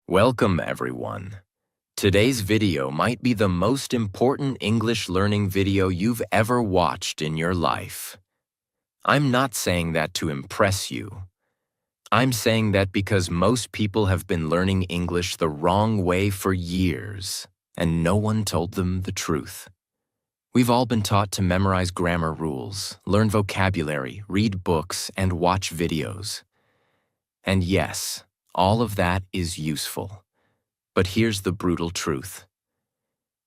Welcome, everyone. Today's video might be the most important English learning video you've ever watched in your life. I'm not saying that to impress you. I'm saying that because most people have been learning English the wrong way for years, and no one told them the truth. We've all been taught to memorize grammar rules, learn vocabulary, read books, and watch videos. And yes, all of that is useful. But here's the brutal truth.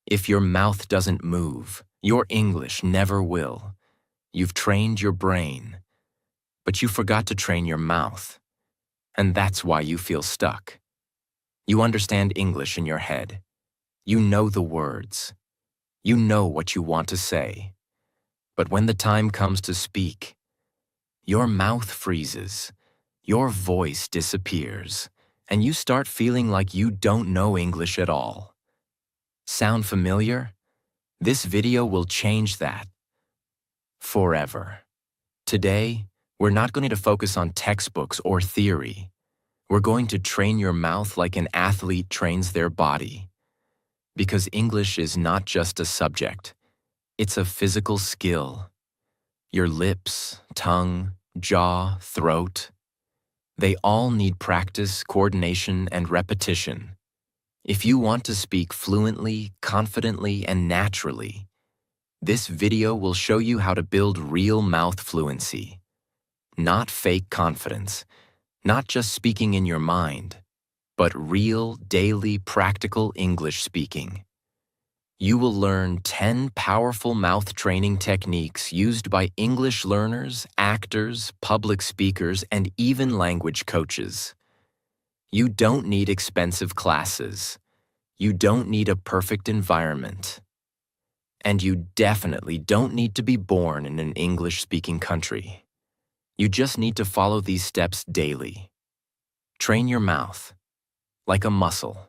If your mouth doesn't move, your English never will. You've trained your brain, but you forgot to train your mouth. And that's why you feel stuck. You understand English in your head. You know the words. You know what you want to say. But when the time comes to speak, your mouth freezes, your voice disappears, and you start feeling like you don't know English at all. Sound familiar? This video will change that. Forever. Today, we're not going to focus on textbooks or theory. We're going to train your mouth like an athlete trains their body. Because English is not just a subject. It's a physical skill. Your lips, tongue, jaw, throat, they all need practice, coordination, and repetition. If you want to speak fluently, confidently, and naturally, this video will show you how to build real mouth fluency. Not fake confidence, not just speaking in your mind, but real, daily, practical English speaking. You will learn 10 powerful mouth training techniques used by English learners, actors, public speakers, and even language coaches. You don't need expensive classes. You don't need a perfect environment. And you definitely don't need to be born in an English-speaking country. You just need to follow these steps daily. Train your mouth, like a muscle.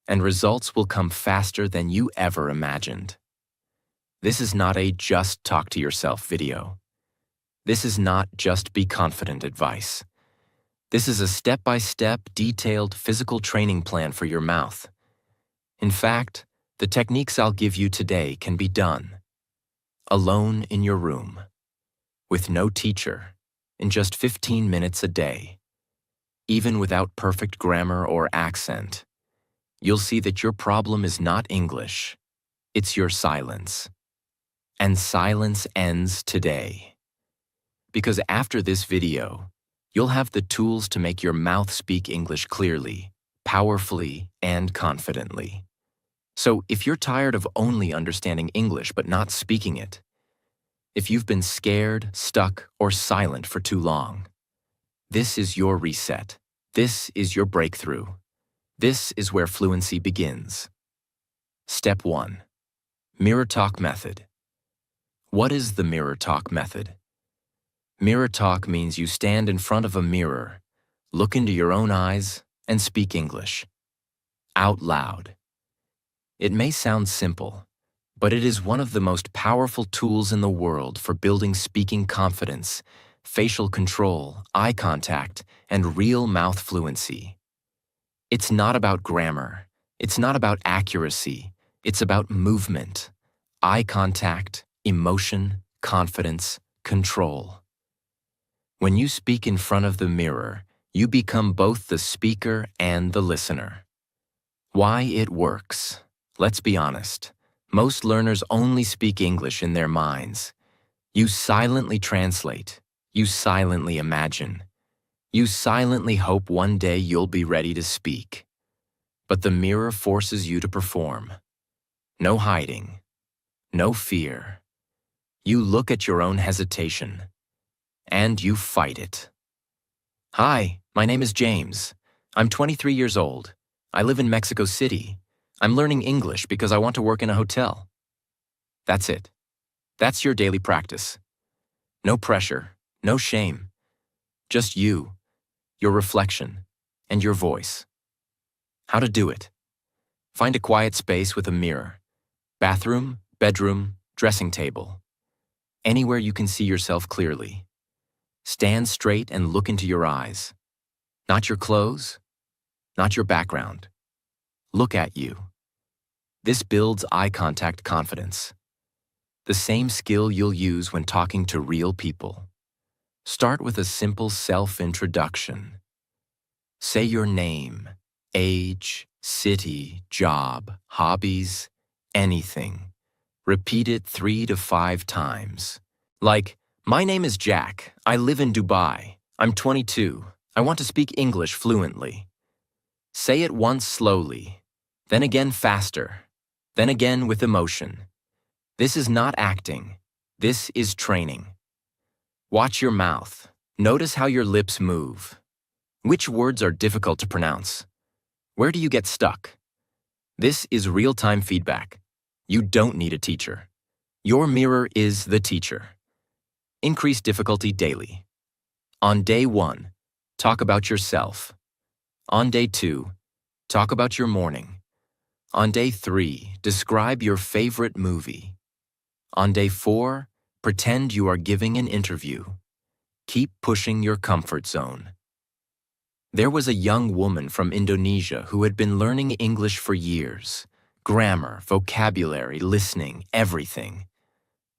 And results will come faster than you ever imagined. This is not a just talk to yourself video. This is not just be confident advice. This is a step-by-step, detailed physical training plan for your mouth. In fact, the techniques I'll give you today can be done alone in your room, with no teacher, in just 15 minutes a day. Even without perfect grammar or accent, you'll see that your problem is not English, it's your silence. And silence ends today. Because after this video, you'll have the tools to make your mouth speak English clearly, powerfully, and confidently. So if you're tired of only understanding English but not speaking it, if you've been scared, stuck, or silent for too long, this is your reset. This is your breakthrough. This is where fluency begins. Step 1. Mirror talk method. What is the mirror talk method? Mirror talk means you stand in front of a mirror, look into your own eyes, and speak English. Out loud. It may sound simple, but it is one of the most powerful tools in the world for building speaking confidence, facial control, eye contact, and real mouth fluency. It's not about grammar. It's not about accuracy. It's about movement, eye contact, emotion, confidence, control. When you speak in front of the mirror, you become both the speaker and the listener. Why it works? Let's be honest. Most learners only speak English in their minds. You silently translate. You silently imagine. You silently hope one day you'll be ready to speak. But the mirror forces you to perform. No hiding. No fear. You look at your own hesitation. And you fight it. Hi, my name is James. I'm 23 years old. I live in Mexico City. I'm learning English because I want to work in a hotel. That's it. That's your daily practice. No pressure, no shame. Just you, your reflection, and your voice. How to do it. Find a quiet space with a mirror. Bathroom, bedroom, dressing table. Anywhere you can see yourself clearly. Stand straight and look into your eyes. Not your clothes, not your background. Look at you. This builds eye contact confidence, the same skill you'll use when talking to real people. Start with a simple self-introduction. Say your name, age, city, job, hobbies, anything. Repeat it 3 to 5 times. Like, my name is Jack. I live in Dubai. I'm 22. I want to speak English fluently. Say it once slowly, then again faster, then again with emotion. This is not acting. This is training. Watch your mouth. Notice how your lips move. Which words are difficult to pronounce? Where do you get stuck? This is real-time feedback. You don't need a teacher. Your mirror is the teacher. Increase difficulty daily. On day 1, talk about yourself. On day 2, talk about your morning. On day 3, describe your favorite movie. On day 4, pretend you are giving an interview. Keep pushing your comfort zone. There was a young woman from Indonesia who had been learning English for years. Grammar, vocabulary, listening, everything.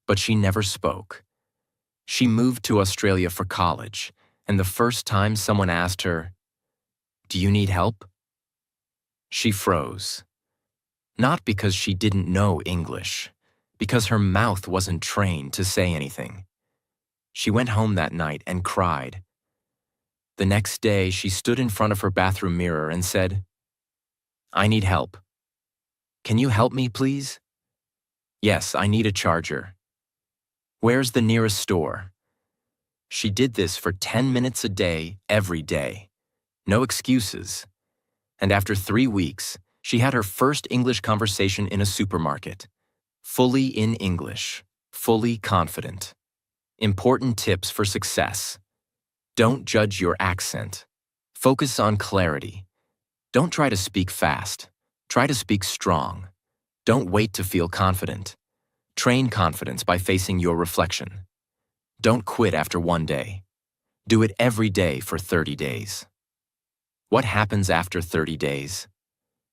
But she never spoke. She moved to Australia for college, and the first time someone asked her, "Do you need help?" She froze. Not because she didn't know English, because her mouth wasn't trained to say anything. She went home that night and cried. The next day, she stood in front of her bathroom mirror and said, "I need help. Can you help me, please?" "Yes, I need a charger." "Where's the nearest store?" She did this for 10 minutes a day, every day. No excuses. And after 3 weeks, she had her first English conversation in a supermarket. Fully in English, fully confident. Important tips for success. Don't judge your accent. Focus on clarity. Don't try to speak fast. Try to speak strong. Don't wait to feel confident. Train confidence by facing your reflection. Don't quit after 1 day. Do it every day for 30 days. What happens after 30 days?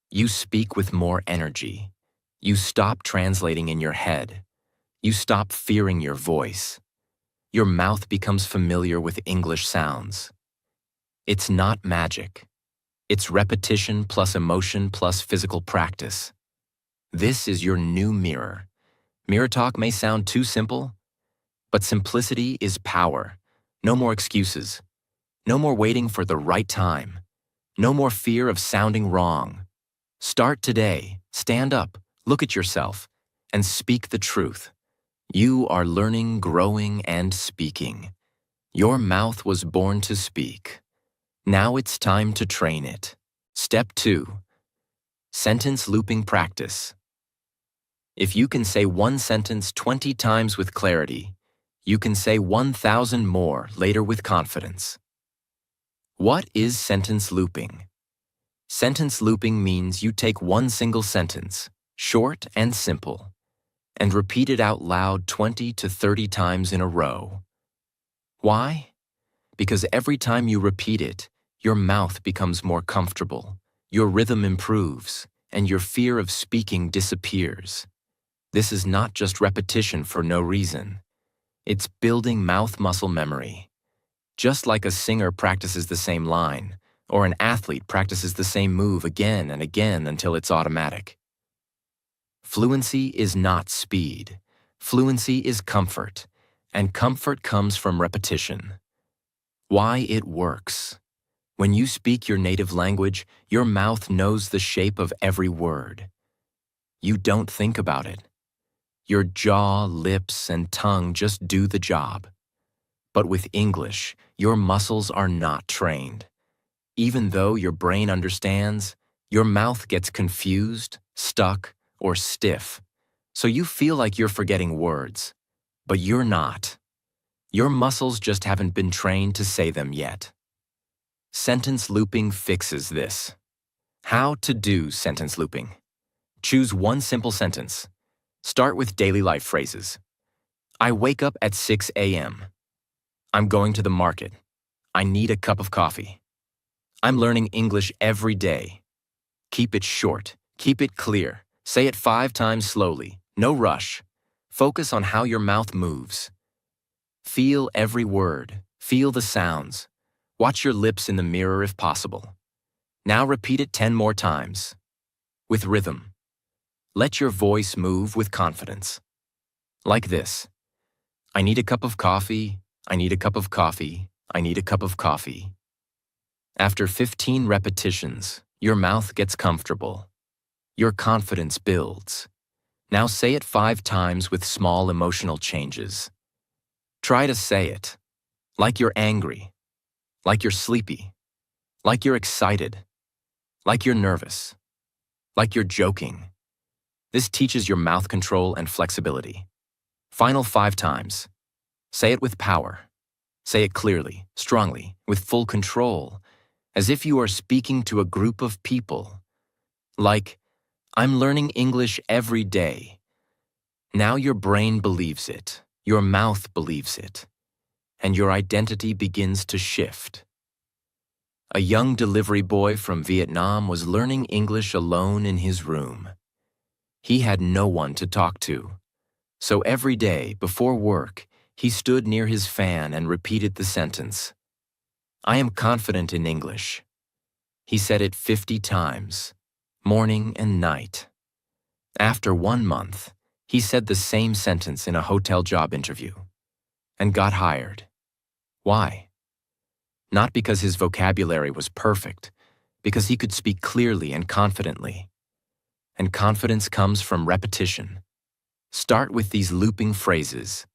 You speak with more energy. You stop translating in your head. You stop fearing your voice. Your mouth becomes familiar with English sounds. It's not magic. It's repetition plus emotion plus physical practice. This is your new mirror. Mirror talk may sound too simple, but simplicity is power. No more excuses. No more waiting for the right time. No more fear of sounding wrong. Start today. Stand up, look at yourself, and speak the truth. You are learning, growing, and speaking. Your mouth was born to speak. Now it's time to train it. Step 2. Sentence looping practice. If you can say one sentence 20 times with clarity, you can say 1,000 more later with confidence. What is sentence looping? Sentence looping means you take one single sentence, short and simple, and repeat it out loud 20 to 30 times in a row. Why? Because every time you repeat it, your mouth becomes more comfortable, your rhythm improves, and your fear of speaking disappears. This is not just repetition for no reason. It's building mouth muscle memory. Just like a singer practices the same line, or an athlete practices the same move again and again until it's automatic. Fluency is not speed. Fluency is comfort, and comfort comes from repetition. Why it works. When you speak your native language, your mouth knows the shape of every word. You don't think about it. Your jaw, lips, and tongue just do the job. But with English, your muscles are not trained. Even though your brain understands, your mouth gets confused, stuck, or stiff, so you feel like you're forgetting words. But you're not. Your muscles just haven't been trained to say them yet. Sentence looping fixes this. How to do sentence looping. Choose one simple sentence. Start with daily life phrases. I wake up at 6 a.m. I'm going to the market. I need a cup of coffee. I'm learning English every day. Keep it short. Keep it clear. Say it 5 times slowly. No rush. Focus on how your mouth moves. Feel every word. Feel the sounds. Watch your lips in the mirror if possible. Now repeat it 10 more times. With rhythm. Let your voice move with confidence. Like this. I need a cup of coffee. I need a cup of coffee. I need a cup of coffee. After 15 repetitions, your mouth gets comfortable. Your confidence builds. Now say it 5 times with small emotional changes. Try to say it like you're angry, like you're sleepy, like you're excited, like you're nervous, like you're joking. This teaches your mouth control and flexibility. Final 5 times. Say it with power. Say it clearly, strongly, with full control, as if you are speaking to a group of people. Like, I'm learning English every day. Now your brain believes it, your mouth believes it, and your identity begins to shift. A young delivery boy from Vietnam was learning English alone in his room. He had no one to talk to. So every day, before work, he stood near his fan and repeated the sentence, I am confident in English. He said it 50 times, morning and night. After 1 month, he said the same sentence in a hotel job interview and got hired. Why? Not because his vocabulary was perfect, because he could speak clearly and confidently. And confidence comes from repetition. Start with these looping phrases.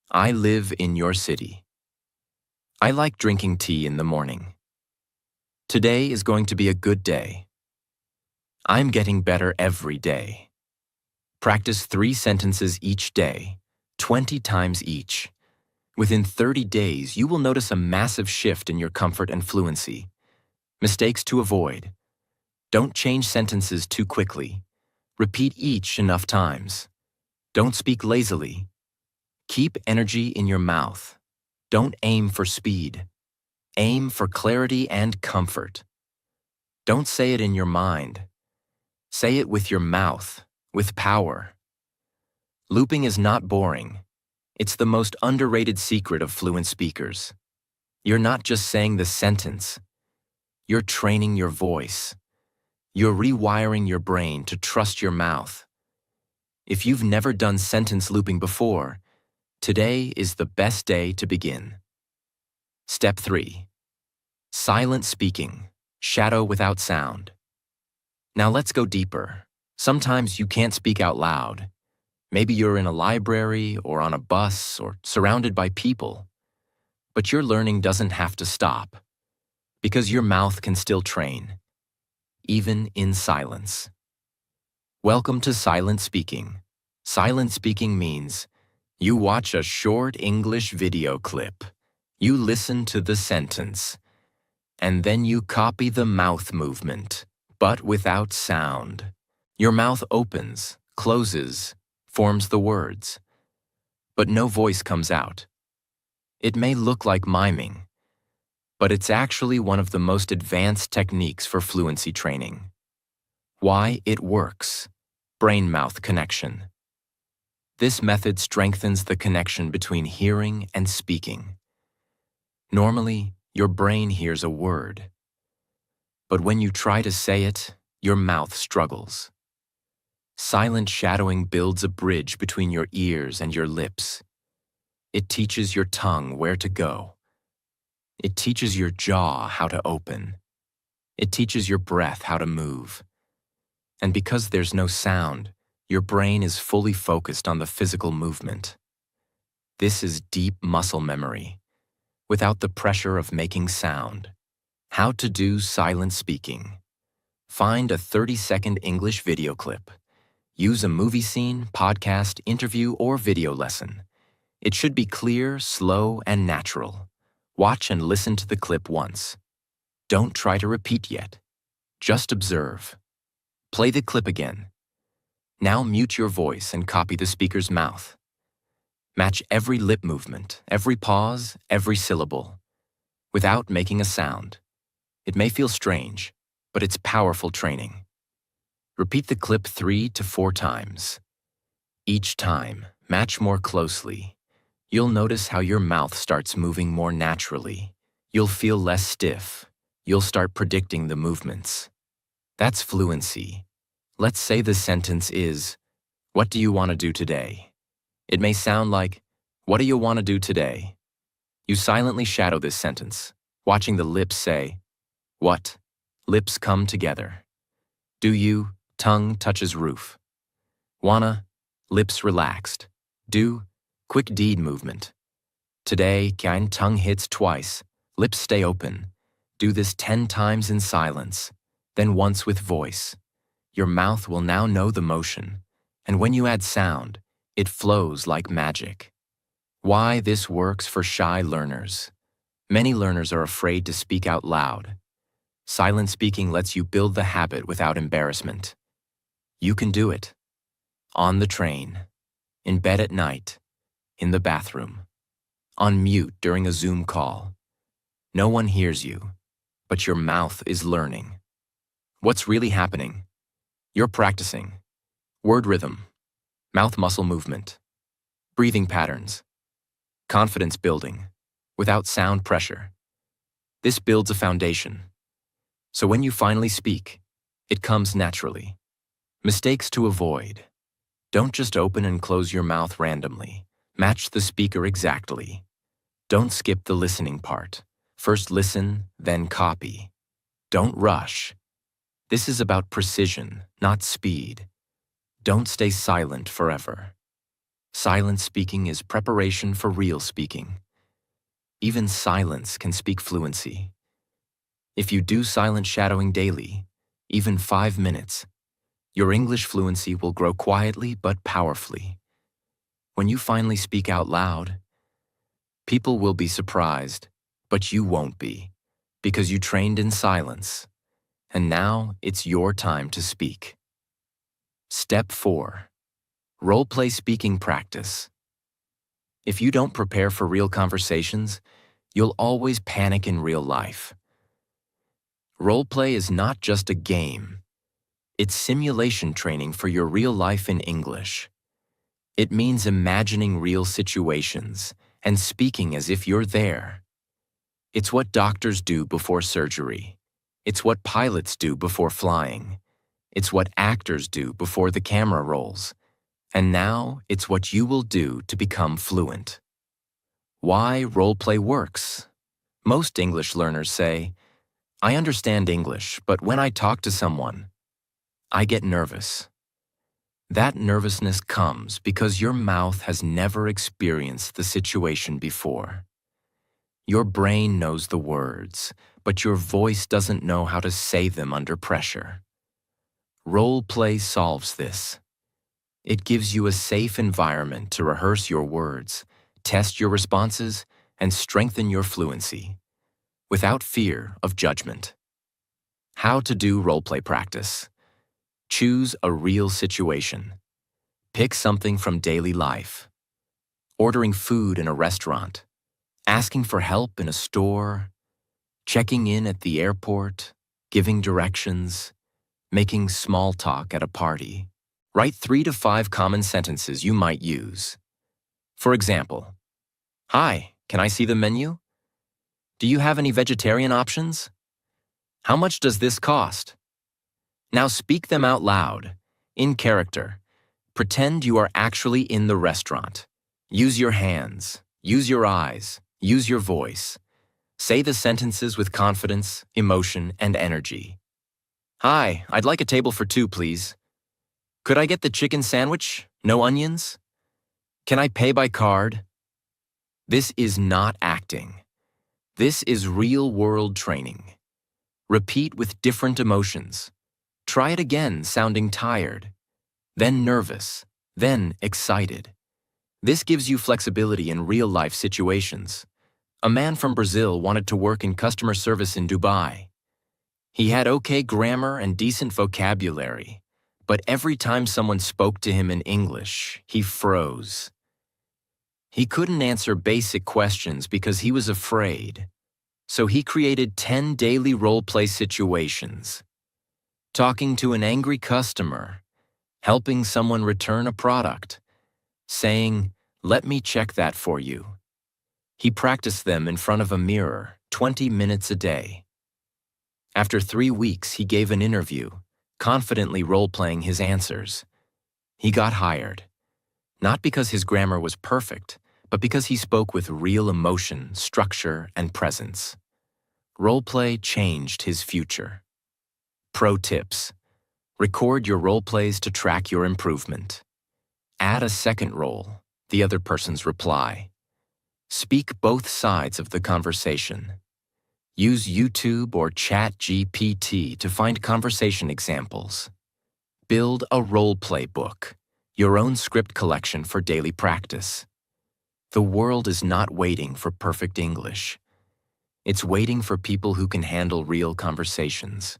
I live in your city. I like drinking tea in the morning. Today is going to be a good day. I'm getting better every day. Practice 3 sentences each day, 20 times each. Within 30 days, you will notice a massive shift in your comfort and fluency. Mistakes to avoid. Don't change sentences too quickly. Repeat each enough times. Don't speak lazily. Keep energy in your mouth. Don't aim for speed. Aim for clarity and comfort. Don't say it in your mind. Say it with your mouth, with power. Looping is not boring. It's the most underrated secret of fluent speakers. You're not just saying the sentence. You're training your voice. You're rewiring your brain to trust your mouth. If you've never done sentence looping before, today is the best day to begin. Step 3. Silent speaking, shadow without sound. Now let's go deeper. Sometimes you can't speak out loud. Maybe you're in a library or on a bus or surrounded by people. But your learning doesn't have to stop, because your mouth can still train, even in silence. Welcome to silent speaking. Silent speaking means you watch a short English video clip, you listen to the sentence, and then you copy the mouth movement, but without sound. Your mouth opens, closes, forms the words, but no voice comes out. It may look like miming, but it's actually one of the most advanced techniques for fluency training. Why it works: brain-mouth connection. This method strengthens the connection between hearing and speaking. Normally, your brain hears a word, but when you try to say it, your mouth struggles. Silent shadowing builds a bridge between your ears and your lips. It teaches your tongue where to go. It teaches your jaw how to open. It teaches your breath how to move. And because there's no sound, your brain is fully focused on the physical movement. This is deep muscle memory, without the pressure of making sound. How to do silent speaking. Find a 30-second English video clip. Use a movie scene, podcast, interview, or video lesson. It should be clear, slow, and natural. Watch and listen to the clip once. Don't try to repeat yet. Just observe. Play the clip again. Now mute your voice and copy the speaker's mouth. Match every lip movement, every pause, every syllable, without making a sound. It may feel strange, but it's powerful training. Repeat the clip 3 to 4 times. Each time, match more closely. You'll notice how your mouth starts moving more naturally. You'll feel less stiff. You'll start predicting the movements. That's fluency. Let's say the sentence is, "What do you want to do today?" It may sound like, "What do you want to do today?" You silently shadow this sentence, watching the lips say, "What?" Lips come together. "Do you?" Tongue touches roof. "Wanna?" Lips relaxed. "Do?" Quick deed movement. "Today," kein tongue hits twice. Lips stay open. Do this 10 times in silence, then once with voice. Your mouth will now know the motion, and when you add sound, it flows like magic. Why this works for shy learners. Many learners are afraid to speak out loud. Silent speaking lets you build the habit without embarrassment. You can do it. On the train, in bed at night, in the bathroom, on mute during a Zoom call. No one hears you, but your mouth is learning. What's really happening? You're practicing. Word rhythm, mouth muscle movement, breathing patterns, confidence building, without sound pressure. This builds a foundation. So when you finally speak, it comes naturally. Mistakes to avoid. Don't just open and close your mouth randomly. Match the speaker exactly. Don't skip the listening part. First listen, then copy. Don't rush. This is about precision, not speed. Don't stay silent forever. Silent speaking is preparation for real speaking. Even silence can speak fluency. If you do silent shadowing daily, even 5 minutes, your English fluency will grow quietly but powerfully. When you finally speak out loud, people will be surprised, but you won't be, because you trained in silence. And now it's your time to speak. Step 4. Role-play speaking practice. If you don't prepare for real conversations, you'll always panic in real life. Role-play is not just a game. It's simulation training for your real life in English. It means imagining real situations and speaking as if you're there. It's what doctors do before surgery. It's what pilots do before flying. It's what actors do before the camera rolls. And now it's what you will do to become fluent. Why role-play works? Most English learners say, "I understand English, but when I talk to someone, I get nervous." That nervousness comes because your mouth has never experienced the situation before. Your brain knows the words, but your voice doesn't know how to say them under pressure. Role play solves this. It gives you a safe environment to rehearse your words, test your responses, and strengthen your fluency, without fear of judgment. How to do role play practice. Choose a real situation. Pick something from daily life. Ordering food in a restaurant, asking for help in a store, checking in at the airport, giving directions, making small talk at a party. Write 3 to 5 common sentences you might use. For example, "Hi, can I see the menu? Do you have any vegetarian options? How much does this cost?" Now speak them out loud, in character. Pretend you are actually in the restaurant. Use your hands, use your eyes, use your voice. Say the sentences with confidence, emotion, and energy. "Hi, I'd like a table for 2, please. Could I get the chicken sandwich? No onions? Can I pay by card?" This is not acting. This is real-world training. Repeat with different emotions. Try it again, sounding tired, then nervous, then excited. This gives you flexibility in real-life situations. A man from Brazil wanted to work in customer service in Dubai. He had okay grammar and decent vocabulary, but every time someone spoke to him in English, he froze. He couldn't answer basic questions because he was afraid. So he created 10 daily role-play situations. Talking to an angry customer, helping someone return a product, saying, "Let me check that for you." He practiced them in front of a mirror, 20 minutes a day. After 3 weeks, he gave an interview, confidently role-playing his answers. He got hired, not because his grammar was perfect, but because he spoke with real emotion, structure, and presence. Role-play changed his future. Pro tips: record your role-plays to track your improvement. Add a second role, the other person's reply. Speak both sides of the conversation. Use YouTube or ChatGPT to find conversation examples. Build a role-play book, your own script collection for daily practice. The world is not waiting for perfect English. It's waiting for people who can handle real conversations.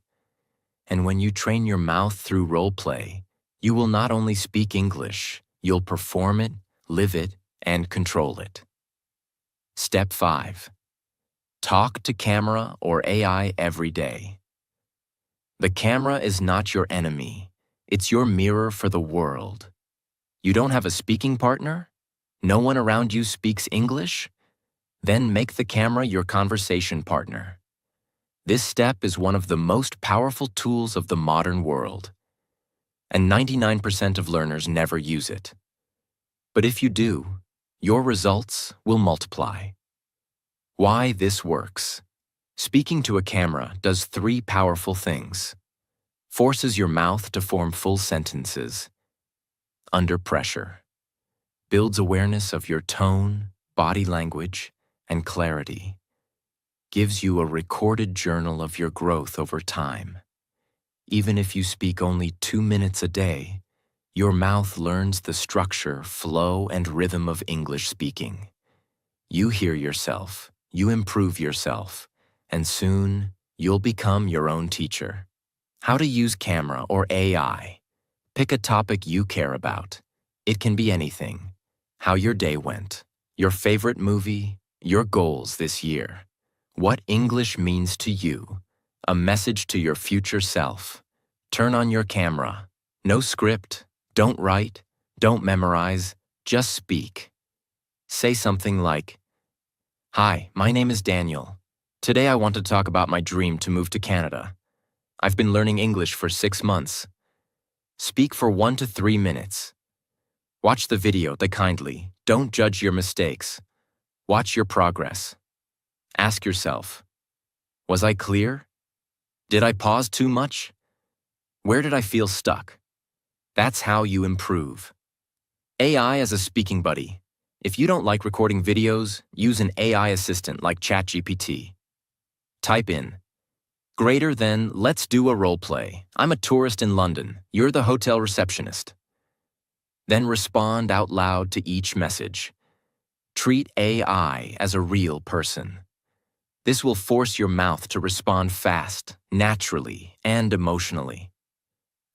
And when you train your mouth through role-play, you will not only speak English, you'll perform it, live it, and control it. Step 5. Talk to camera or AI every day. The camera is not your enemy. It's your mirror for the world. You don't have a speaking partner? No one around you speaks English? Then make the camera your conversation partner. This step is one of the most powerful tools of the modern world, and 99% of learners never use it. But if you do, your results will multiply. Why this works. Speaking to a camera does 3 powerful things. Forces your mouth to form full sentences. Under pressure. Builds awareness of your tone, body language, and clarity. Gives you a recorded journal of your growth over time. Even if you speak only 2 minutes a day, your mouth learns the structure, flow, and rhythm of English speaking. You hear yourself, you improve yourself, and soon you'll become your own teacher. How to use camera or AI. Pick a topic you care about. It can be anything. How your day went, your favorite movie, your goals this year. What English means to you. A message to your future self. Turn on your camera. No script. Don't write. Don't memorize. Just speak. Say something like, "Hi, my name is Daniel. Today I want to talk about my dream to move to Canada. I've been learning English for 6 months." Speak for 1 to 3 minutes. Watch the video kindly. Don't judge your mistakes. Watch your progress. Ask yourself, was I clear? Did I pause too much? Where did I feel stuck? That's how you improve. AI as a speaking buddy. If you don't like recording videos, use an AI assistant like ChatGPT. Type in, greater than, let's do a role play. I'm a tourist in London. You're the hotel receptionist. Then respond out loud to each message. Treat AI as a real person. This will force your mouth to respond fast, naturally, and emotionally.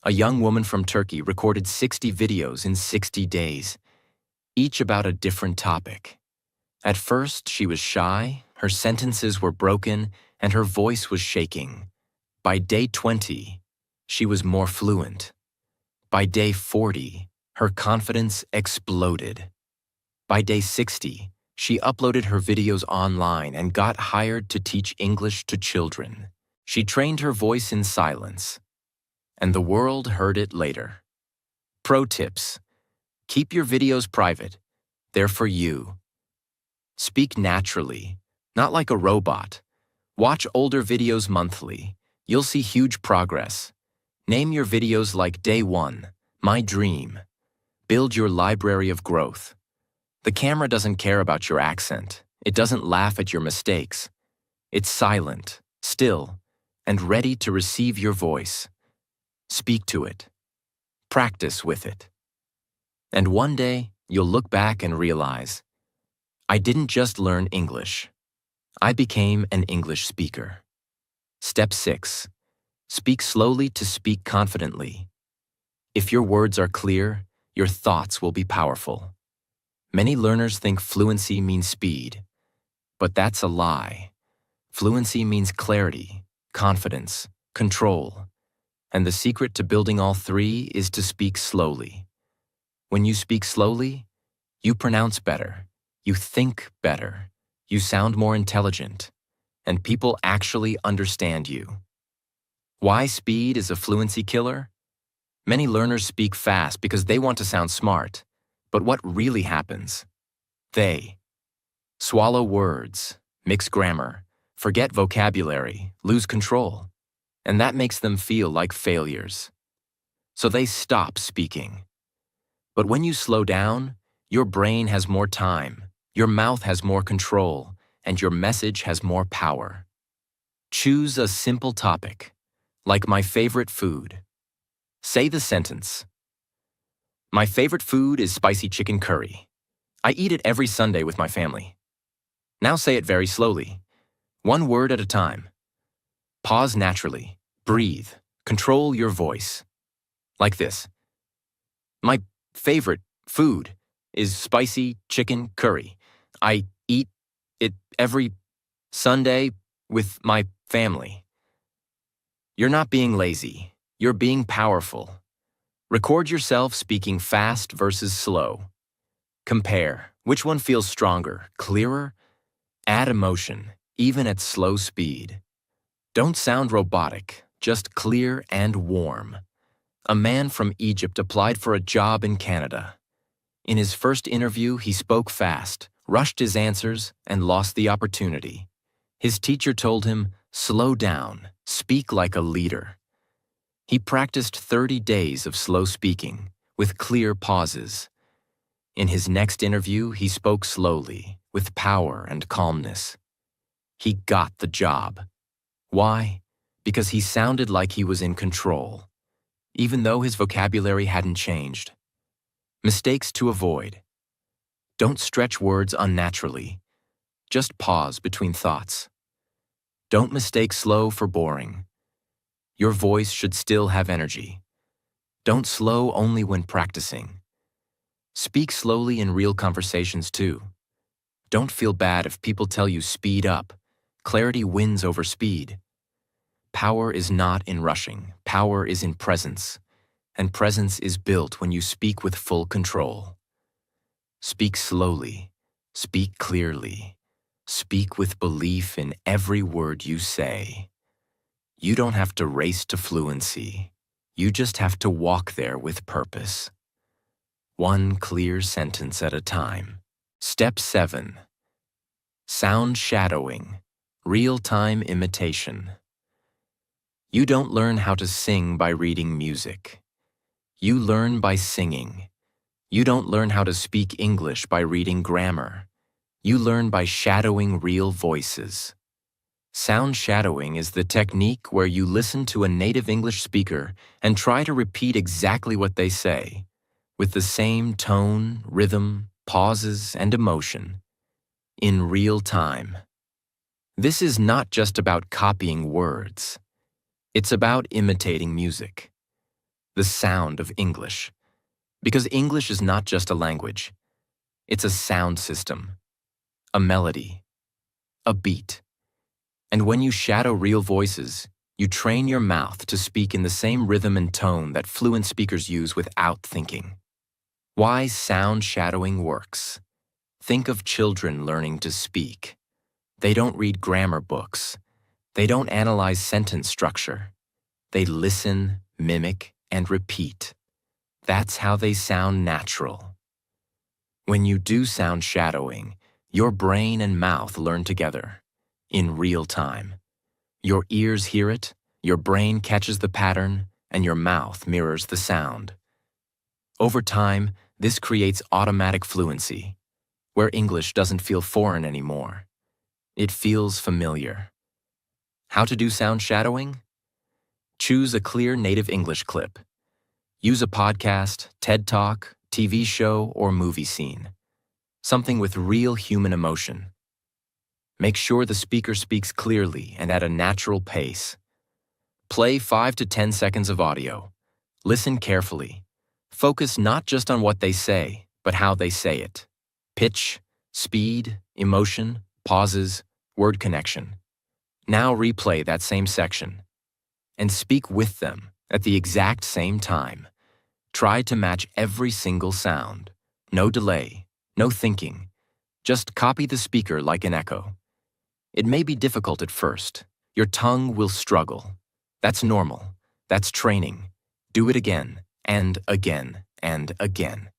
A young woman from Turkey recorded 60 videos in 60 days, each about a different topic. At first, she was shy, her sentences were broken, and her voice was shaking. By day 20, she was more fluent. By day 40, her confidence exploded. By day 60, she uploaded her videos online and got hired to teach English to children. She trained her voice in silence, and the world heard it later. Pro tips. Keep your videos private. They're for you. Speak naturally, not like a robot. Watch older videos monthly. You'll see huge progress. Name your videos like Day 1, My Dream. Build your library of growth. The camera doesn't care about your accent. It doesn't laugh at your mistakes. It's silent, still, and ready to receive your voice. Speak to it. Practice with it. And one day, you'll look back and realize, I didn't just learn English. I became an English speaker. Step 6. Speak slowly to speak confidently. If your words are clear, your thoughts will be powerful. Many learners think fluency means speed, but that's a lie. Fluency means clarity, confidence, control. And the secret to building all three is to speak slowly. When you speak slowly, you pronounce better, you think better, you sound more intelligent, and people actually understand you. Why speed is a fluency killer? Many learners speak fast because they want to sound smart. But what really happens? They swallow words, mix grammar, forget vocabulary, lose control. And that makes them feel like failures. So they stop speaking. But when you slow down, your brain has more time, your mouth has more control, and your message has more power. Choose a simple topic, like my favorite food. Say the sentence. My favorite food is spicy chicken curry. I eat it every Sunday with my family. Now say it very slowly, one word at a time. Pause naturally, breathe, control your voice. Like this. My favorite food is spicy chicken curry. I eat it every Sunday with my family. You're not being lazy. You're being powerful. Record yourself speaking fast versus slow. Compare. Which one feels stronger, clearer? Add emotion, even at slow speed. Don't sound robotic, just clear and warm. A man from Egypt applied for a job in Canada. In his first interview, he spoke fast, rushed his answers, and lost the opportunity. His teacher told him, "Slow down, speak like a leader." He practiced 30 days of slow speaking, with clear pauses. In his next interview, he spoke slowly, with power and calmness. He got the job. Why? Because he sounded like he was in control, even though his vocabulary hadn't changed. Mistakes to avoid. Don't stretch words unnaturally. Just pause between thoughts. Don't mistake slow for boring. Your voice should still have energy. Don't slow only when practicing. Speak slowly in real conversations too. Don't feel bad if people tell you speed up. Clarity wins over speed. Power is not in rushing. Power is in presence. And presence is built when you speak with full control. Speak slowly. Speak clearly. Speak with belief in every word you say. You don't have to race to fluency. You just have to walk there with purpose. One clear sentence at a time. Step 7. Sound shadowing. Real-time imitation. You don't learn how to sing by reading music. You learn by singing. You don't learn how to speak English by reading grammar. You learn by shadowing real voices. Sound shadowing is the technique where you listen to a native English speaker and try to repeat exactly what they say, with the same tone, rhythm, pauses, and emotion, in real time. This is not just about copying words. It's about imitating music, the sound of English. Because English is not just a language. It's a sound system, a melody, a beat. And when you shadow real voices, you train your mouth to speak in the same rhythm and tone that fluent speakers use without thinking. Why sound shadowing works. Think of children learning to speak. They don't read grammar books. They don't analyze sentence structure. They listen, mimic, and repeat. That's how they sound natural. When you do sound shadowing, your brain and mouth learn together, in real time. Your ears hear it, your brain catches the pattern, and your mouth mirrors the sound. Over time, this creates automatic fluency, where English doesn't feel foreign anymore. It feels familiar. How to do sound shadowing? Choose a clear native English clip. Use a podcast, TED Talk, TV show, or movie scene. Something with real human emotion. Make sure the speaker speaks clearly and at a natural pace. Play 5 to 10 seconds of audio. Listen carefully. Focus not just on what they say, but how they say it. Pitch, speed, emotion, pauses, word connection. Now replay that same section and speak with them at the exact same time. Try to match every single sound. No delay, no thinking. Just copy the speaker like an echo. It may be difficult at first. Your tongue will struggle. That's normal. That's training. Do it again, and again, and again.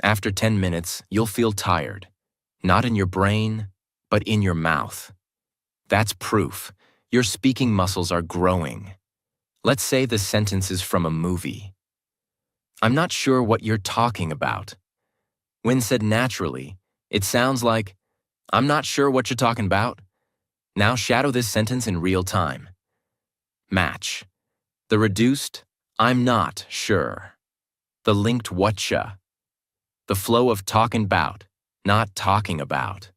After 10 minutes, you'll feel tired. Not in your brain, but in your mouth. That's proof. Your speaking muscles are growing. Let's say the sentence is from a movie. I'm not sure what you're talking about. When said naturally, it sounds like, I'm not sure what you're talking about. Now shadow this sentence in real time. Match. The reduced, I'm not sure. The linked whatcha. The flow of talking about, not talking about.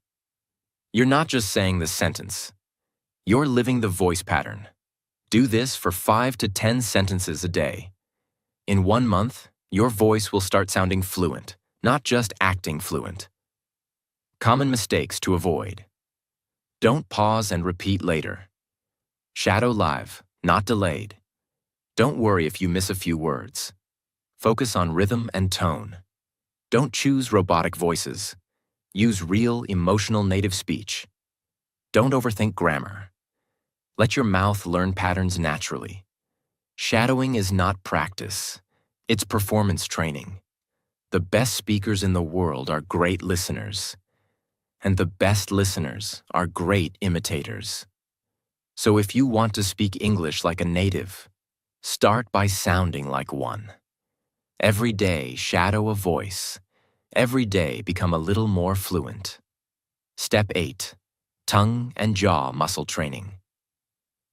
You're not just saying the sentence. You're living the voice pattern. Do this for 5 to 10 sentences a day. In 1 month, your voice will start sounding fluent, not just acting fluent. Common mistakes to avoid. Don't pause and repeat later. Shadow live, not delayed. Don't worry if you miss a few words. Focus on rhythm and tone. Don't choose robotic voices. Use real, emotional native speech. Don't overthink grammar. Let your mouth learn patterns naturally. Shadowing is not practice. It's performance training. The best speakers in the world are great listeners. And the best listeners are great imitators. So if you want to speak English like a native, start by sounding like one. Every day, shadow a voice. Every day, become a little more fluent. Step 8. Tongue and jaw muscle training.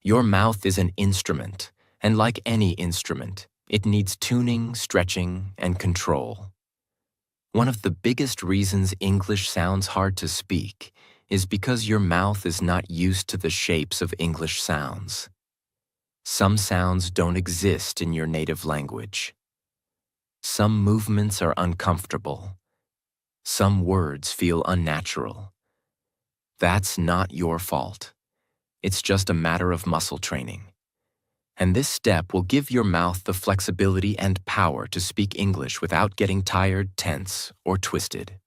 Your mouth is an instrument, and like any instrument, it needs tuning, stretching, and control. One of the biggest reasons English sounds hard to speak is because your mouth is not used to the shapes of English sounds. Some sounds don't exist in your native language. Some movements are uncomfortable. Some words feel unnatural. That's not your fault. It's just a matter of muscle training. And this step will give your mouth the flexibility and power to speak English without getting tired, tense, or twisted.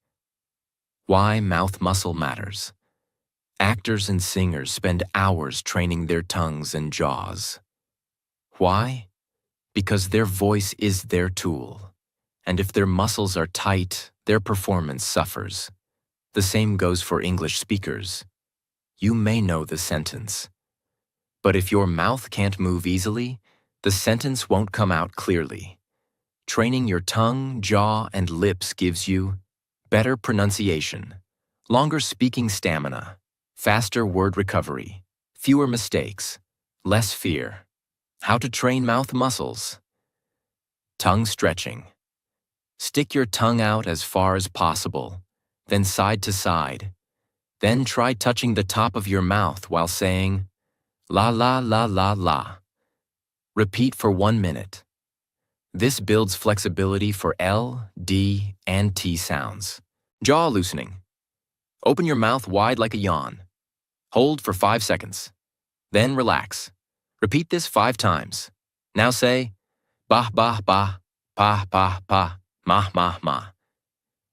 Why mouth muscle matters. Actors and singers spend hours training their tongues and jaws. Why? Because their voice is their tool. And if their muscles are tight, their performance suffers. The same goes for English speakers. You may know the sentence. But if your mouth can't move easily, the sentence won't come out clearly. Training your tongue, jaw, and lips gives you better pronunciation, longer speaking stamina, faster word recovery, fewer mistakes, less fear. How to train mouth muscles. Tongue stretching. Stick your tongue out as far as possible, then side to side. Then try touching the top of your mouth while saying, la la la la la. Repeat for 1 minute. This builds flexibility for L, D, and T sounds. Jaw loosening. Open your mouth wide like a yawn. Hold for 5 seconds. Then relax. Repeat this 5 times. Now say, bah bah bah, pa pa pa, ma ma ma.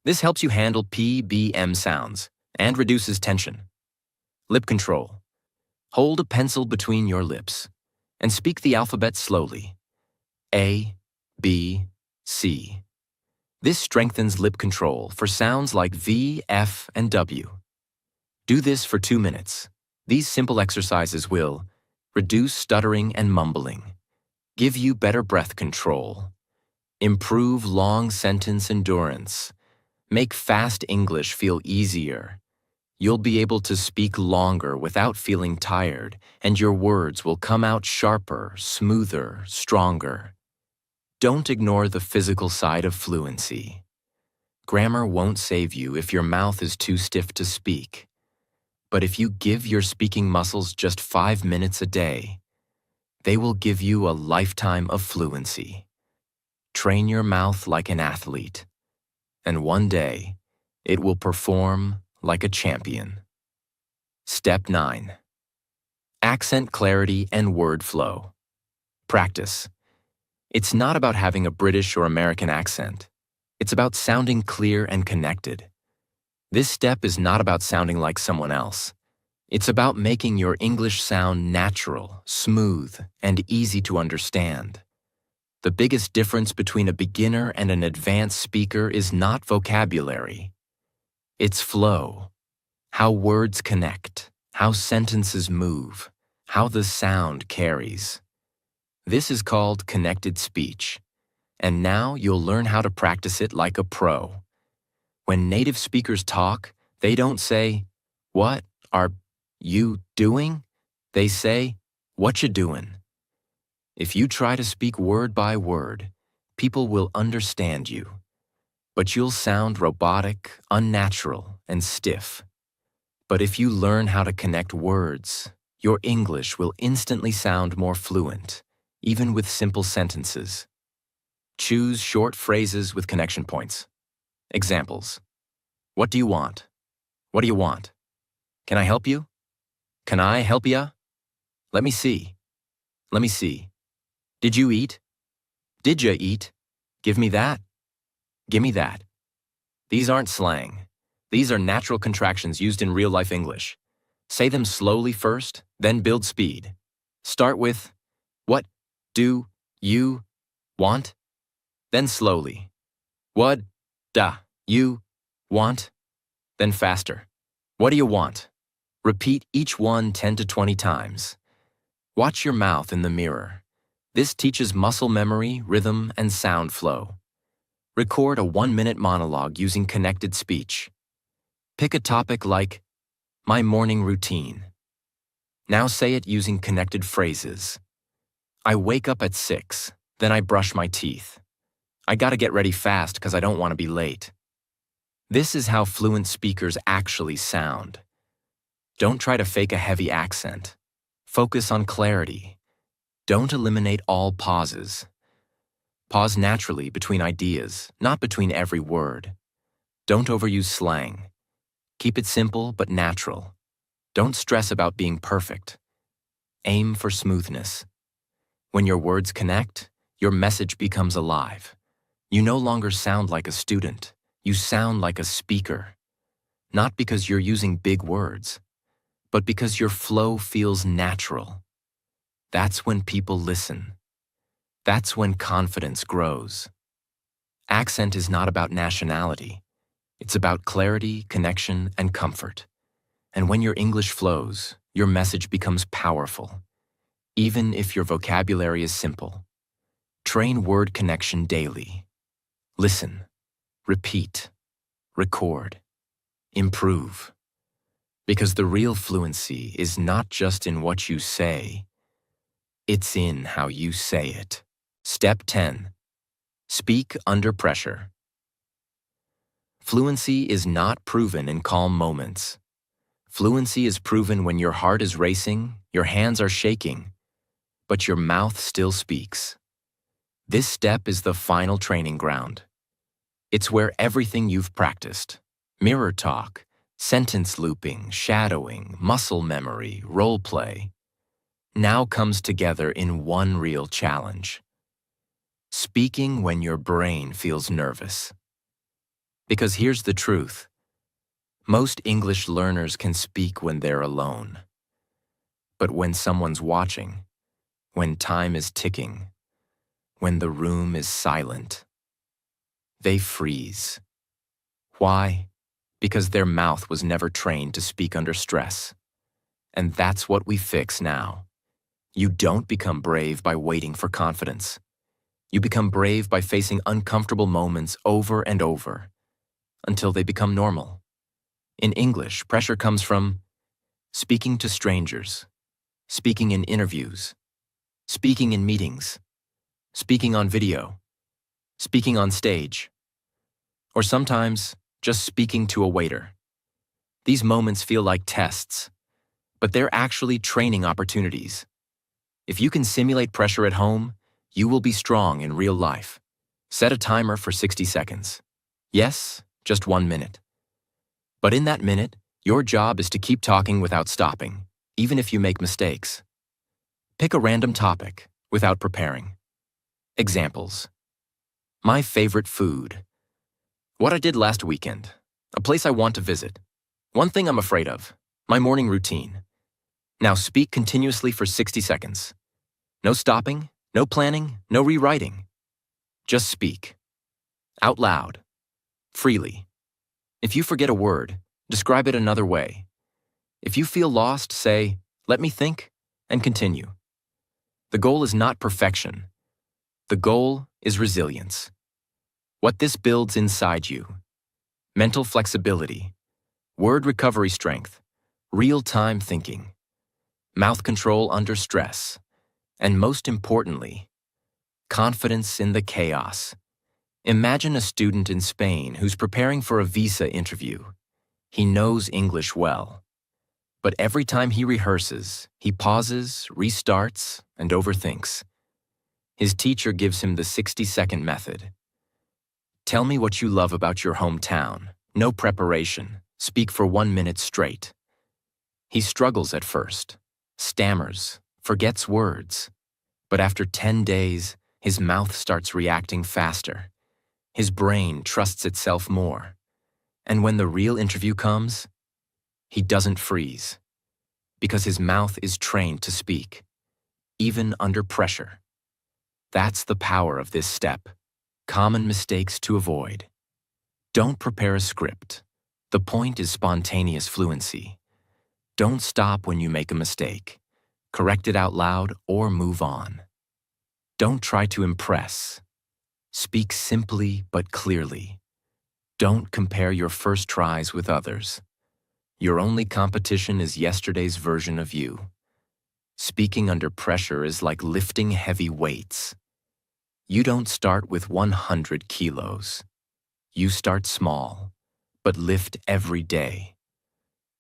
This helps you handle P, B, M sounds and reduces tension. Lip control. Hold a pencil between your lips and speak the alphabet slowly. A, B, C. This strengthens lip control for sounds like V, F, and W. Do this for 2 minutes. These simple exercises will reduce stuttering and mumbling, give you better breath control, improve long sentence endurance, make fast English feel easier. You'll be able to speak longer without feeling tired, and your words will come out sharper, smoother, stronger. Don't ignore the physical side of fluency. Grammar won't save you if your mouth is too stiff to speak. But if you give your speaking muscles just 5 minutes a day, they will give you a lifetime of fluency. Train your mouth like an athlete, and one day it will perform like a champion. Step 9. Accent clarity and word flow. Practice. It's not about having a British or American accent. It's about sounding clear and connected. This step is not about sounding like someone else. It's about making your English sound natural, smooth, and easy to understand. The biggest difference between a beginner and an advanced speaker is not vocabulary. It's flow. How words connect, how sentences move, how the sound carries. This is called connected speech. And now you'll learn how to practice it like a pro. When native speakers talk, they don't say, "What are you doing?" They say, "What you doing?" If you try to speak word by word, people will understand you. But you'll sound robotic, unnatural, and stiff. But if you learn how to connect words, your English will instantly sound more fluent, even with simple sentences. Choose short phrases with connection points. Examples. What do you want? What do you want? Can I help you? Can I help ya? Let me see. Let me see. Did you eat? Did ya eat? Give me that. Give me that. These aren't slang. These are natural contractions used in real-life English. Say them slowly first, then build speed. Start with, what do you want? Then slowly. What da you want? Then faster. What do you want? Repeat each one 10 to 20 times. Watch your mouth in the mirror. This teaches muscle memory, rhythm, and sound flow. Record a 1-minute monologue using connected speech. Pick a topic like, my morning routine. Now say it using connected phrases. I wake up at 6, then I brush my teeth. I gotta get ready fast because I don't want to be late. This is how fluent speakers actually sound. Don't try to fake a heavy accent. Focus on clarity. Don't eliminate all pauses. Pause naturally between ideas, not between every word. Don't overuse slang. Keep it simple but natural. Don't stress about being perfect. Aim for smoothness. When your words connect, your message becomes alive. You no longer sound like a student. You sound like a speaker. Not because you're using big words, but because your flow feels natural. That's when people listen. That's when confidence grows. Accent is not about nationality. It's about clarity, connection, and comfort. And when your English flows, your message becomes powerful, even if your vocabulary is simple. Train word connection daily. Listen, repeat, record, improve. Because the real fluency is not just in what you say, it's in how you say it. Step 10. Speak under pressure. Fluency is not proven in calm moments. Fluency is proven when your heart is racing, your hands are shaking, but your mouth still speaks. This step is the final training ground. It's where everything you've practiced, mirror talk, sentence looping, shadowing, muscle memory, role play, now comes together in one real challenge. Speaking when your brain feels nervous. Because here's the truth. Most English learners can speak when they're alone. But when someone's watching, when time is ticking, when the room is silent, they freeze. Why? Because their mouth was never trained to speak under stress. And that's what we fix now. You don't become brave by waiting for confidence. You become brave by facing uncomfortable moments over and over, until they become normal. In English, pressure comes from speaking to strangers, speaking in interviews, speaking in meetings, speaking on video, speaking on stage, or sometimes just speaking to a waiter. These moments feel like tests, but they're actually training opportunities. If you can simulate pressure at home, you will be strong in real life. Set a timer for 60 seconds. Yes, just 1 minute. But in that minute, your job is to keep talking without stopping. even if you make mistakes. Pick a random topic without preparing. Examples. My favorite food. What I did last weekend. A place I want to visit. One thing I'm afraid of. My morning routine. Now speak continuously for 60 seconds. No stopping, no planning, no rewriting. Just speak. Out loud. Freely. If you forget a word, describe it another way. If you feel lost, say, "Let me think," and continue. The goal is not perfection. The goal is resilience. What this builds inside you. Mental flexibility, word recovery strength, real-time thinking, mouth control under stress, and most importantly, confidence in the chaos. Imagine a student in Spain who's preparing for a visa interview. He knows English well. But every time he rehearses, he pauses, restarts, and overthinks. His teacher gives him the 60-second method. Tell me what you love about your hometown. No preparation. Speak for 1 minute straight. He struggles at first, stammers, forgets words. But after 10 days, his mouth starts reacting faster. His brain trusts itself more. And when the real interview comes, he doesn't freeze. Because his mouth is trained to speak, even under pressure. That's the power of this step. Common mistakes to avoid. Don't prepare a script. The point is spontaneous fluency. Don't stop when you make a mistake. Correct it out loud or move on. Don't try to impress. Speak simply but clearly. Don't compare your first tries with others. Your only competition is yesterday's version of you. Speaking under pressure is like lifting heavy weights. You don't start with 100 kilos. You start small, but lift every day.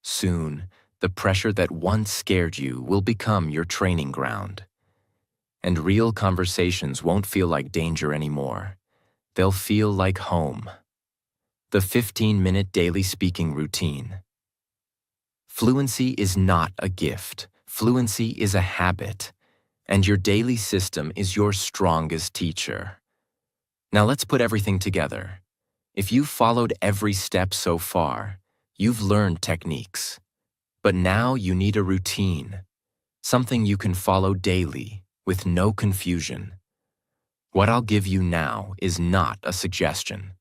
Soon, the pressure that once scared you will become your training ground. And real conversations won't feel like danger anymore. They'll feel like home. The 15-minute daily speaking routine. Fluency is not a gift. Fluency is a habit. And your daily system is your strongest teacher. Now let's put everything together. If you've followed every step so far, you've learned techniques. But now you need a routine, something you can follow daily with no confusion. What I'll give you now is not a suggestion.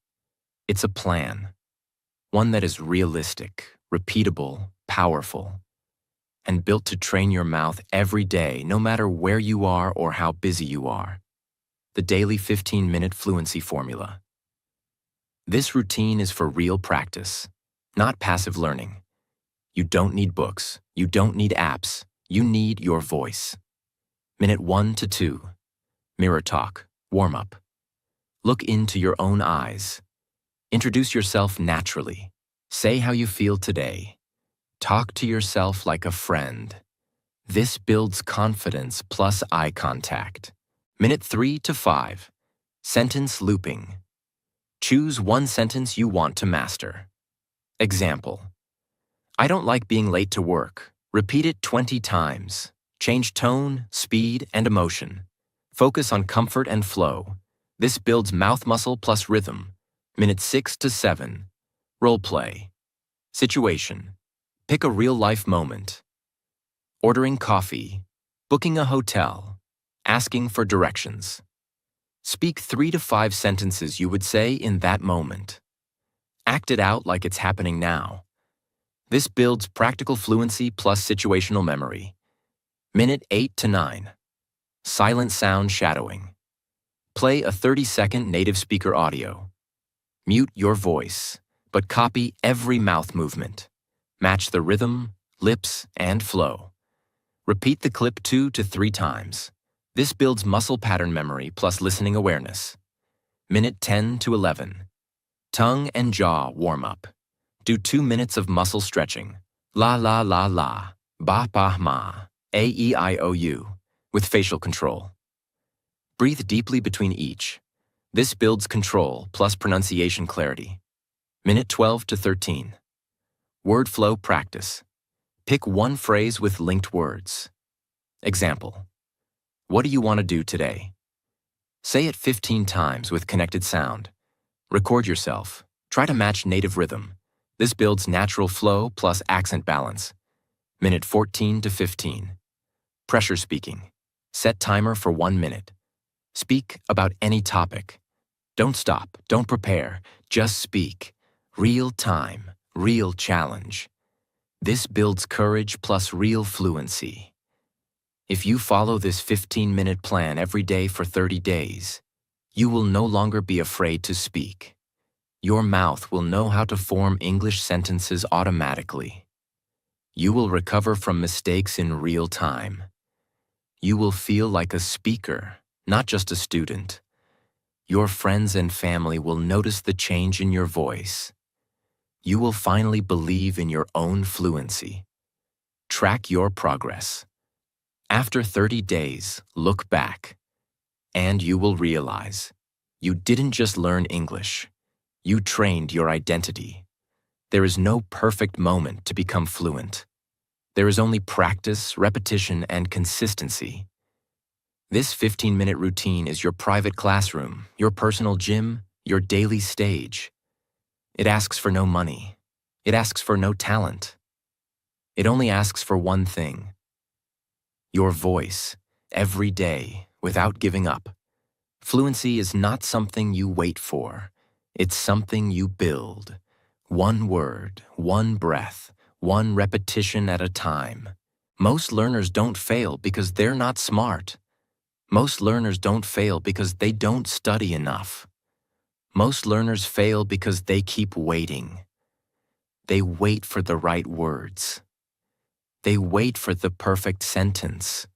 It's a plan, one that is realistic, repeatable, powerful, and built to train your mouth every day, no matter where you are or how busy you are. The daily 15-minute fluency formula. This routine is for real practice, not passive learning. You don't need books. You don't need apps. You need your voice. Minute 1 to 2. Mirror talk. Warm up. Look into your own eyes. Introduce yourself naturally. Say how you feel today. Talk to yourself like a friend. This builds confidence plus eye contact. Minute 3 to 5. Sentence looping. Choose one sentence you want to master. Example. I don't like being late to work. Repeat it 20 times. Change tone, speed, and emotion. Focus on comfort and flow. This builds mouth muscle plus rhythm. Minute 6 to 7. Role play. Situation. Pick a real-life moment. Ordering coffee. Booking a hotel. Asking for directions. Speak 3 to 5 sentences you would say in that moment. Act it out like it's happening now. This builds practical fluency plus situational memory. Minute 8 to 9. Silent sound shadowing. Play a 30-second native speaker audio. Mute your voice, but copy every mouth movement. Match the rhythm, lips, and flow. Repeat the clip 2 to 3 times. This builds muscle pattern memory plus listening awareness. Minute 10 to 11. Tongue and jaw warm up. Do 2 minutes of muscle stretching. La la la la, ba ba ma, a-e-i-o-u, with facial control. Breathe deeply between each. This builds control plus pronunciation clarity. Minute 12 to 13. Word flow practice. Pick one phrase with linked words. Example: what do you want to do today? Say it 15 times with connected sound. Record yourself. Try to match native rhythm. This builds natural flow plus accent balance. Minute 14 to 15. Pressure speaking. Set timer for 1 minute. Speak about any topic. Don't stop, don't prepare, just speak. Real time, real challenge. This builds courage plus real fluency. If you follow this 15-minute plan every day for 30 days, you will no longer be afraid to speak. Your mouth will know how to form English sentences automatically. You will recover from mistakes in real time. You will feel like a speaker, not just a student. Your friends and family will notice the change in your voice. You will finally believe in your own fluency. Track your progress. After 30 days, look back, and you will realize you didn't just learn English. You trained your identity. There is no perfect moment to become fluent. There is only practice, repetition, and consistency. This 15-minute routine is your private classroom, your personal gym, your daily stage. It asks for no money. It asks for no talent. It only asks for one thing: your voice, every day, without giving up. Fluency is not something you wait for. It's something you build. One word, one breath, one repetition at a time. Most learners don't fail because they're not smart. Most learners don't fail because they don't study enough. Most learners fail because they keep waiting. They wait for the right words. They wait for the perfect sentence.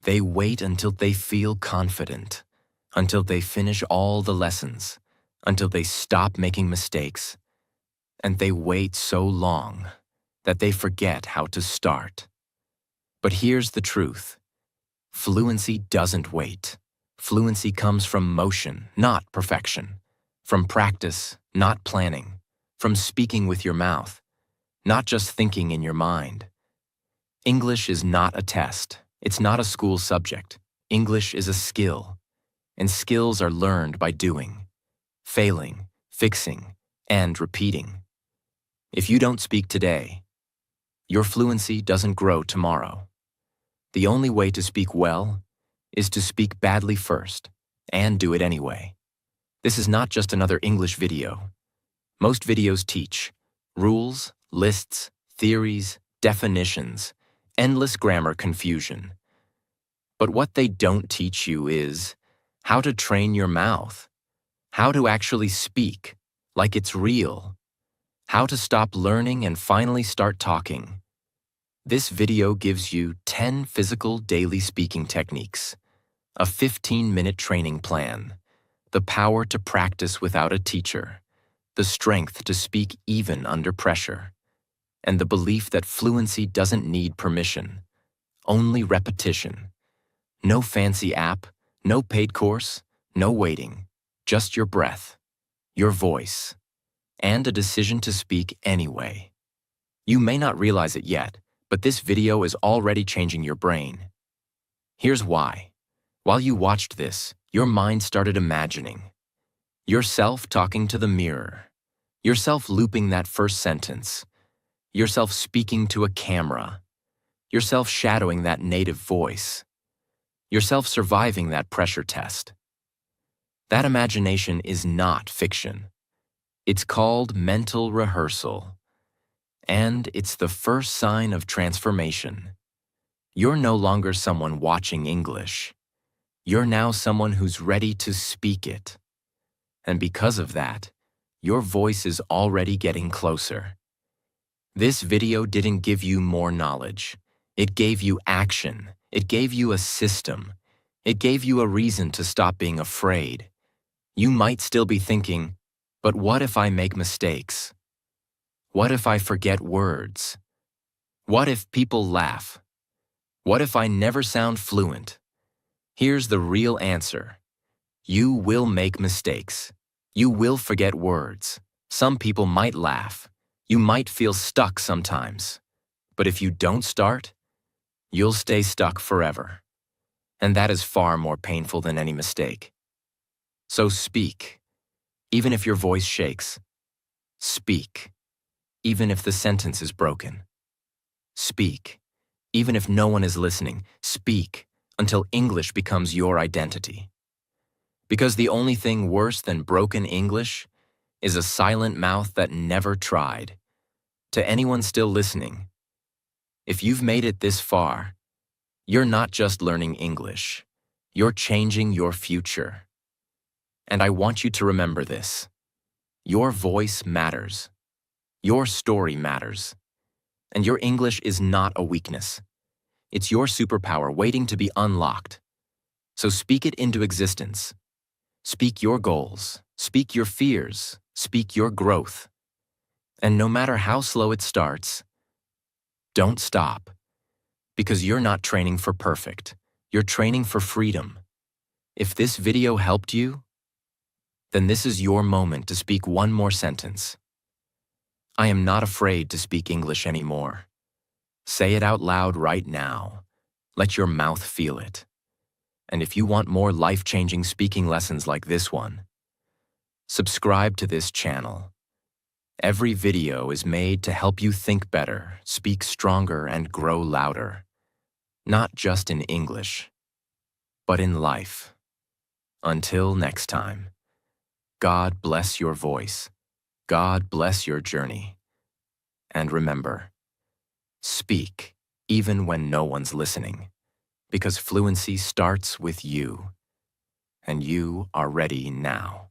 They wait until they feel confident, until they finish all the lessons, until they stop making mistakes. And they wait so long that they forget how to start. But here's the truth. Fluency doesn't wait. Fluency comes from motion, not perfection. From practice, not planning. From speaking with your mouth, not just thinking in your mind. English is not a test. It's not a school subject. English is a skill. And skills are learned by doing, failing, fixing, and repeating. If you don't speak today, your fluency doesn't grow tomorrow. The only way to speak well is to speak badly first and do it anyway. This is not just another English video. Most videos teach rules, lists, theories, definitions, endless grammar confusion. But what they don't teach you is how to train your mouth, how to actually speak like it's real, how to stop learning and finally start talking. This video gives you 10 physical daily speaking techniques, a 15-minute training plan, the power to practice without a teacher, the strength to speak even under pressure, and the belief that fluency doesn't need permission, only repetition. No fancy app, no paid course, no waiting, just your breath, your voice, and a decision to speak anyway. You may not realize it yet, but this video is already changing your brain. Here's why. While you watched this, your mind started imagining. Yourself talking to the mirror. Yourself looping that first sentence. Yourself speaking to a camera. Yourself shadowing that native voice. Yourself surviving that pressure test. That imagination is not fiction. It's called mental rehearsal. And it's the first sign of transformation. You're no longer someone watching English. You're now someone who's ready to speak it. And because of that, your voice is already getting closer. This video didn't give you more knowledge. It gave you action. It gave you a system. It gave you a reason to stop being afraid. You might still be thinking, but what if I make mistakes? What if I forget words? What if people laugh? What if I never sound fluent? Here's the real answer. You will make mistakes. You will forget words. Some people might laugh. You might feel stuck sometimes. But if you don't start, you'll stay stuck forever. And that is far more painful than any mistake. So speak, even if your voice shakes. Speak, even if the sentence is broken. Speak, even if no one is listening. Speak until English becomes your identity. Because the only thing worse than broken English is a silent mouth that never tried. To anyone still listening, if you've made it this far, you're not just learning English, you're changing your future. And I want you to remember this. Your voice matters. Your story matters. And your English is not a weakness. It's your superpower waiting to be unlocked. So speak it into existence. Speak your goals. Speak your fears. Speak your growth. And no matter how slow it starts, don't stop. Because you're not training for perfect. You're training for freedom. If this video helped you, then this is your moment to speak one more sentence. I am not afraid to speak English anymore. Say it out loud right now. Let your mouth feel it. And if you want more life-changing speaking lessons like this one, subscribe to this channel. Every video is made to help you think better, speak stronger, and grow louder. Not just in English, but in life. Until next time, God bless your voice. God bless your journey. And remember, speak even when no one's listening, because fluency starts with you, and you are ready now.